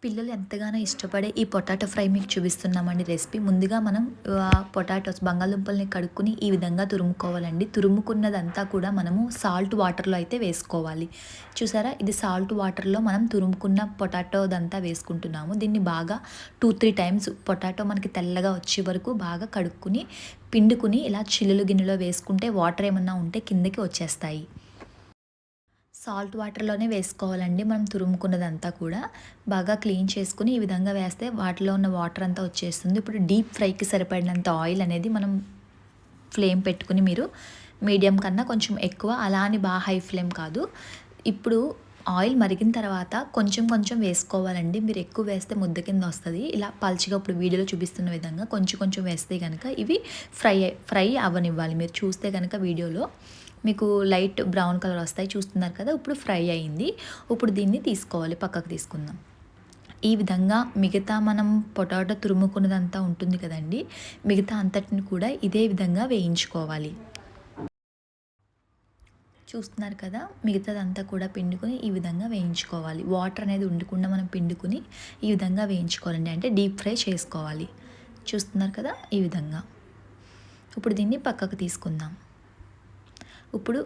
పిల్లలు ఎంతగానో ఇష్టపడే ఈ పొటాటో ఫ్రై మీకు చూపిస్తున్నామండి రెసిపీ. ముందుగా మనం పొటాటోస్ బంగాళదుంపల్ని కడుక్కొని ఈ విధంగా తురుముకోవాలండి. తురుముకున్నదంతా కూడా మనము సాల్ట్ వాటర్‌లో అయితే వేసుకోవాలి. చూసారా? ఇది సాల్ట్ వాటర్‌లో మనం తురుముకున్న పొటాటోదంతా వేసుకుంటున్నాము. దీన్ని బాగా 2, 3 టైమ్స్ పొటాటో మనకి తెల్లగా వచ్చే వరకు బాగా కడుక్కొని, పిండుకొని ఇలా చిల్లులు గిన్నెలో వేసుకుంటే వాటర్ ఏమన్నా ఉంటే కిందకి వచ్చేస్తాయి. సాల్ట్ వాటర్‌లోనే వేసుకోవాలండి. మనం తురుముకున్నదంతా కూడా బాగా క్లీన్ చేసుకొని, ఈ విధంగా వేస్తే వాటిలో ఉన్న వాటర్ అంతా వచ్చేస్తుంది. ఇప్పుడు డీప్ ఫ్రైకి సరిపడినంత ఆయిల్ అనేది మనం ఫ్లేమ్ పెట్టుకొని మీరు మీడియం కన్నా కొంచెం ఎక్కువ, అలా అని హై ఫ్లేమ్ కాదు. ఇప్పుడు ఆయిల్ మరిగిన తర్వాత కొంచెం కొంచెం వేసుకోవాలండి. మీరు ఎక్కువ వేస్తే ముద్ద కింద వస్తది. ఇలా పల్చగా ఇప్పుడు వీడియోలో చూపిస్తున్న విధంగా కొంచెం కొంచెం వేస్తే గనక ఇవి ఫ్రై అవ్వనివ్వాలి. మీరు చూస్తే గనక వీడియోలో మీకు లైట్ బ్రౌన్ కలర్ వస్తాయి, చూస్తున్నారు కదా. ఇప్పుడు ఫ్రై అయింది. ఇప్పుడు దీన్ని తీసుకోవాలి, పక్కకు తీసుకుందాం. ఈ విధంగా మిగతా మనం పొటాటో తురుముకున్నదంతా ఉంటుంది కదండి, మిగతా అంతటిని కూడా ఇదే విధంగా వేయించుకోవాలి. చూస్తున్నారు కదా, మిగతాదంతా కూడా పిండుకొని ఈ విధంగా వేయించుకోవాలి. వాటర్ అనేది ఉండకుండా మనం పిండుకొని ఈ విధంగా వేయించుకోవాలండి, అంటే డీప్ ఫ్రై చేసుకోవాలి. చూస్తున్నారు కదా, ఈ విధంగా. ఇప్పుడు దీన్ని పక్కకు తీసుకుందాం. ఇప్పుడు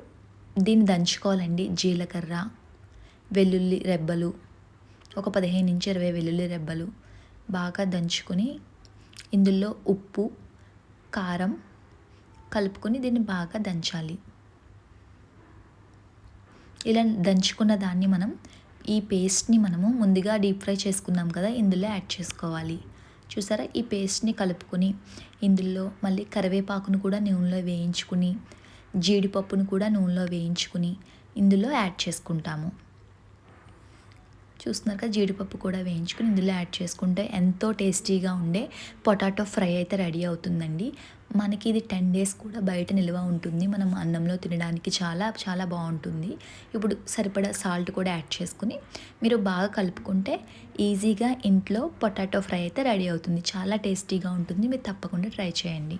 దీన్ని దంచుకోవాలండి. జీలకర్ర, వెల్లుల్లి రెబ్బలు, ఒక 15-20 వెల్లుల్లి రెబ్బలు బాగా దంచుకొని ఇందులో ఉప్పు, కారం కలుపుకొని దీన్ని బాగా దంచాలి. ఇలా దంచుకున్న దాన్ని మనం ఈ పేస్ట్ని మనము ముందుగా డీప్ ఫ్రై చేసుకున్నాం కదా, ఇందులో యాడ్ చేసుకోవాలి. చూసారా? ఈ పేస్ట్ని కలుపుకొని ఇందులో మళ్ళీ కరివేపాకును కూడా నూనెలో వేయించుకుని, జీడిపప్పును కూడా నూనెలో వేయించుకుని ఇందులో యాడ్ చేసుకుంటాము. చూస్తున్నారు కదా, జీడిపప్పు కూడా వేయించుకుని ఇందులో యాడ్ చేసుకుంటే ఎంతో టేస్టీగా ఉండే పొటాటో ఫ్రై అయితే రెడీ అవుతుందండి. మనకి ఇది 10 డేస్ కూడా బయట నిల్వ ఉంటుంది. మనం అన్నంలో తినడానికి చాలా చాలా బాగుంటుంది. ఇప్పుడు సరిపడా సాల్ట్ కూడా యాడ్ చేసుకుని మీరు బాగా కలుపుకుంటే ఈజీగా ఇంట్లో పొటాటో ఫ్రై అయితే రెడీ అవుతుంది. చాలా టేస్టీగా ఉంటుంది. మీరు తప్పకుండా ట్రై చేయండి.